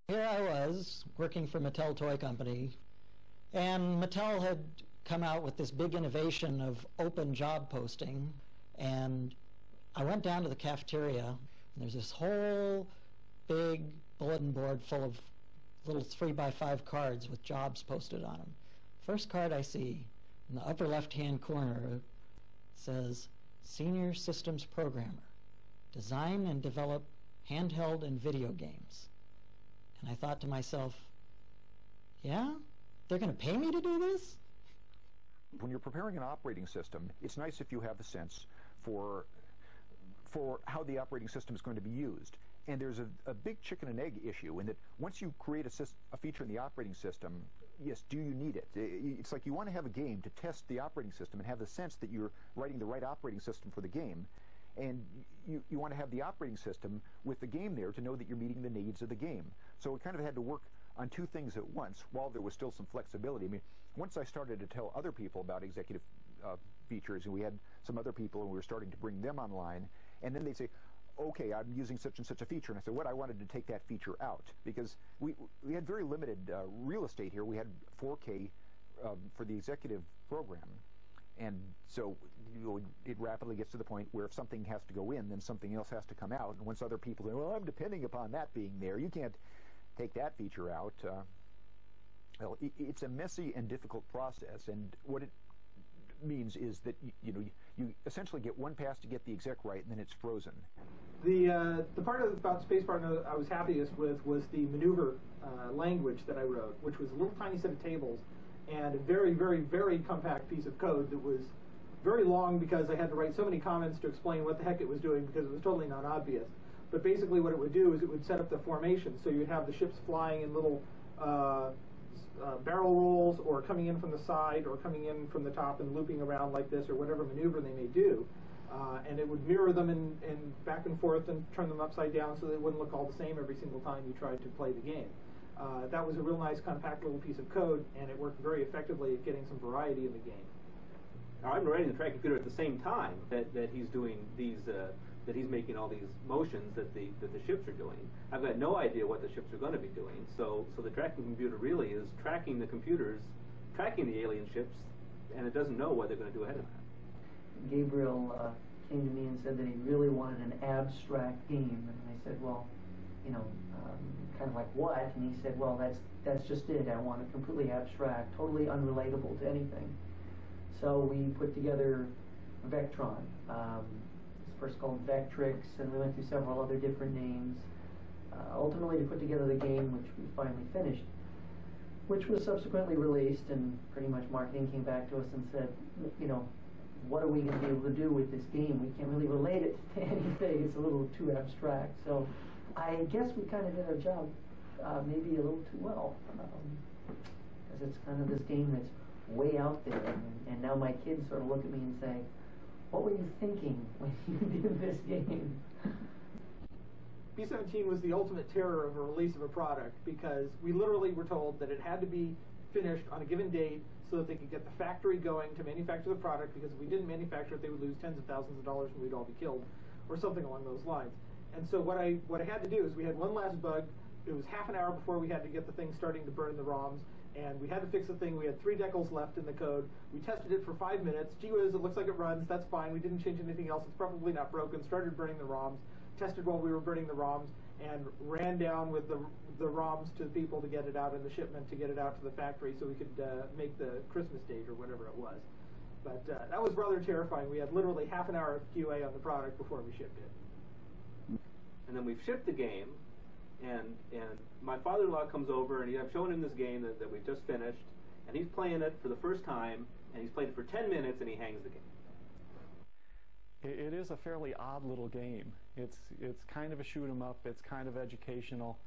Here I was, working for Mattel Toy Company, and Mattel had come out with this big innovation of open job posting, and I went down to the cafeteria, and there's this whole big bulletin board full of little 3x5 cards with jobs posted on them. First card I see, in the upper left-hand corner, says, Senior Systems Programmer, Design and Develop Handheld and Video Games. And I thought to myself, yeah? They're going to pay me to do this? When you're preparing an operating system, it's nice if you have a sense for how the operating system is going to be used. And there's a big chicken and egg issue in that once you create a feature in the operating system, yes, do you need it? It's like you want to have a game to test the operating system and have the sense that you're writing the right operating system for the game. And you want to have the operating system with the game there to know that you're meeting the needs of the game. So it kind of had to work on two things at once while there was still some flexibility. I mean, once I started to tell other people about executive features, and we had some other people and we were starting to bring them online, and then they'd say, okay, I'm using such and such a feature, and I said, what? I wanted to take that feature out because we had very limited real estate here. We had 4K for the executive program. And so it rapidly gets to the point where if something has to go in, then something else has to come out. And once other people say, well, I'm depending upon that being there, you can't take that feature out. Well, it's a messy and difficult process. And what it means is that you essentially get one pass to get the exec right, and then it's frozen. The part about Spacebar I was happiest with was the maneuver language that I wrote, which was a little tiny set of tables and a very, very, very compact piece of code that was very long because I had to write so many comments to explain what the heck it was doing because it was totally not obvious. But basically what it would do is it would set up the formation. So you'd have the ships flying in little barrel rolls or coming in from the side or coming in from the top and looping around like this or whatever maneuver they may do. And it would mirror them in back and forth and turn them upside down so they wouldn't look all the same every single time you tried to play the game. That was a real nice compact little piece of code, and it worked very effectively at getting some variety in the game. Now, I'm writing the track computer at the same time that he's doing these, that he's making all these motions that the ships are doing. I've got no idea what the ships are going to be doing, so the tracking computer really is tracking the computers, tracking the alien ships, and it doesn't know what they're going to do ahead of that. Gabriel came to me and said that he really wanted an abstract game, and I said, well, kind of like what? And he said, well, that's just it. I want it completely abstract, totally unrelatable to anything. So we put together Vectron. It's first called Vectrix, and we went through several other different names. Ultimately, to put together the game, which we finally finished, which was subsequently released, and pretty much marketing came back to us and said, what are we going to be able to do with this game? We can't really relate it to anything. It's a little too abstract. So I guess we kind of did our job maybe a little too well, because it's kind of this game that's way out there, and now my kids sort of look at me and say, what were you thinking when you did this game? B-17 was the ultimate terror of a release of a product because we literally were told that it had to be finished on a given date so that they could get the factory going to manufacture the product, because if we didn't manufacture it, they would lose tens of thousands of dollars and we'd all be killed, or something along those lines. And so what I had to do is we had one last bug. It was half an hour before we had to get the thing starting to burn the ROMs, and we had to fix the thing. We had 3 decals left in the code. We tested it for 5 minutes. Gee whiz, it looks like it runs. That's fine. We didn't change anything else. It's probably not broken. Started burning the ROMs. Tested while we were burning the ROMs, and ran down with the ROMs to the people to get it out in the shipment, to get it out to the factory so we could make the Christmas date or whatever it was. But that was rather terrifying. We had literally half an hour of QA on the product before we shipped it. And then we've shipped the game, and my father-in-law comes over, and I'm showing him this game that we just finished, and he's playing it for the first time, and he's played it for 10 minutes, and he hangs the game. It is a fairly odd little game. It's kind of a shoot 'em up. It's kind of educational.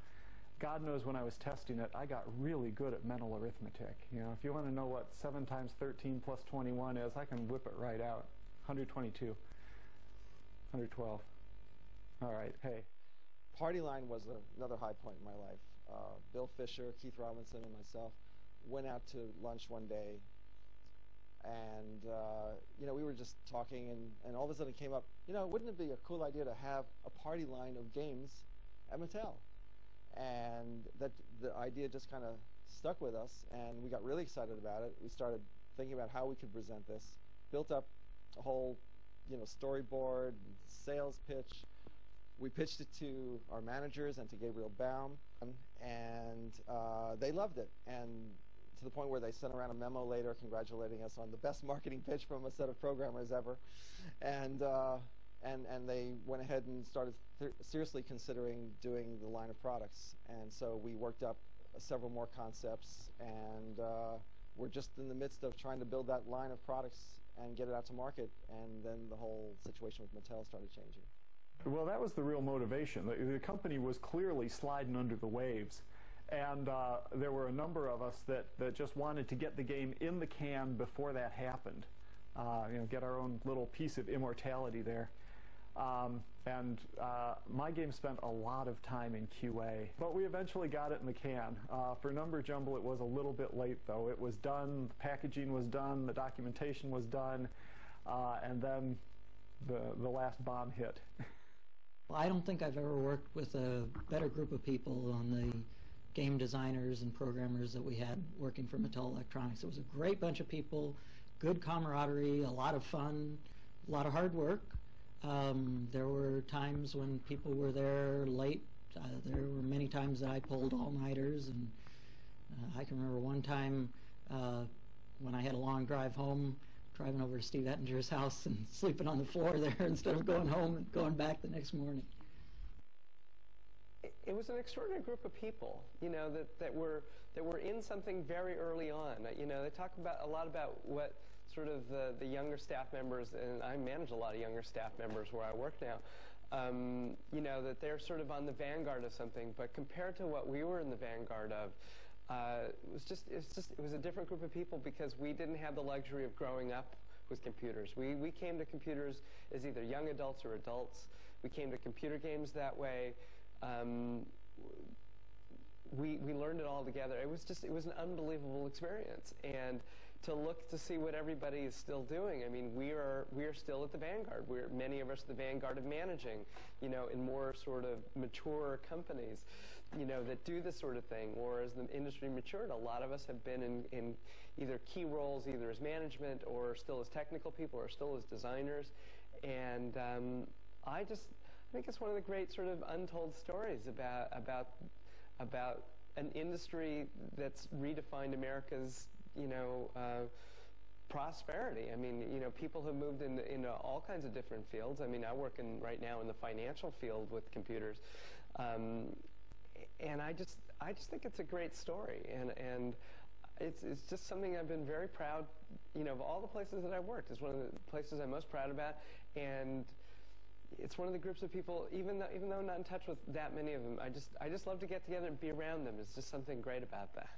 God knows when I was testing it, I got really good at mental arithmetic. If you want to know what 7 times 13 plus 21 is, I can whip it right out. 122, 112. All right, hey. Party Line was another high point in my life. Bill Fisher, Keith Robinson, and myself went out to lunch one day, and we were just talking, and all of a sudden it came up, wouldn't it be a cool idea to have a party line of games at Mattel? And that the idea just kind of stuck with us, and we got really excited about it. We started thinking about how we could present this, built up a whole, storyboard, sales pitch. We pitched it to our managers and to Gabriel Baum, and they loved it. And to the point where they sent around a memo later congratulating us on the best marketing pitch from a set of programmers ever. And they went ahead and started seriously considering doing the line of products. And so we worked up several more concepts, and we're just in the midst of trying to build that line of products and get it out to market. And then the whole situation with Mattel started changing. Well, that was the real motivation. The company was clearly sliding under the waves. And there were a number of us that just wanted to get the game in the can before that happened. Get our own little piece of immortality there. My game spent a lot of time in QA, but we eventually got it in the can. For Number Jumble, it was a little bit late, though. It was done, the packaging was done, the documentation was done, and then the last bomb hit. Well, I don't think I've ever worked with a better group of people on the game designers and programmers that we had working for Mattel Electronics. It was a great bunch of people, good camaraderie, a lot of fun, a lot of hard work. There were times when people were there late. There were many times that I pulled all-nighters, and I can remember one time when I had a long drive home, driving over to Steve Ettinger's house and sleeping on the floor there instead of going home and going back the next morning. It was an extraordinary group of people, that were in something very early on. They talk a lot about what sort of the younger staff members, and I manage a lot of younger staff members where I work now, that they're sort of on the vanguard of something. But compared to what we were in the vanguard of, it was a different group of people because we didn't have the luxury of growing up with computers. We came to computers as either young adults or adults. We came to computer games that way. We learned it all together. It was an unbelievable experience. And to look to see what everybody is still doing. I mean, we are still at the vanguard. Many of us at the vanguard of managing, in more sort of mature companies, that do this sort of thing. Or as the industry matured, a lot of us have been in either key roles, either as management or still as technical people or still as designers. And I think it's one of the great sort of untold stories about an industry that's redefined America's prosperity. I mean, people have moved into all kinds of different fields. I mean, I work right now in the financial field with computers, and I just think it's a great story, and it's just something I've been very proud. Of all the places that I've worked, it's one of the places I'm most proud about, and it's one of the groups of people, even though I'm not in touch with that many of them, I just love to get together and be around them. It's just something great about that.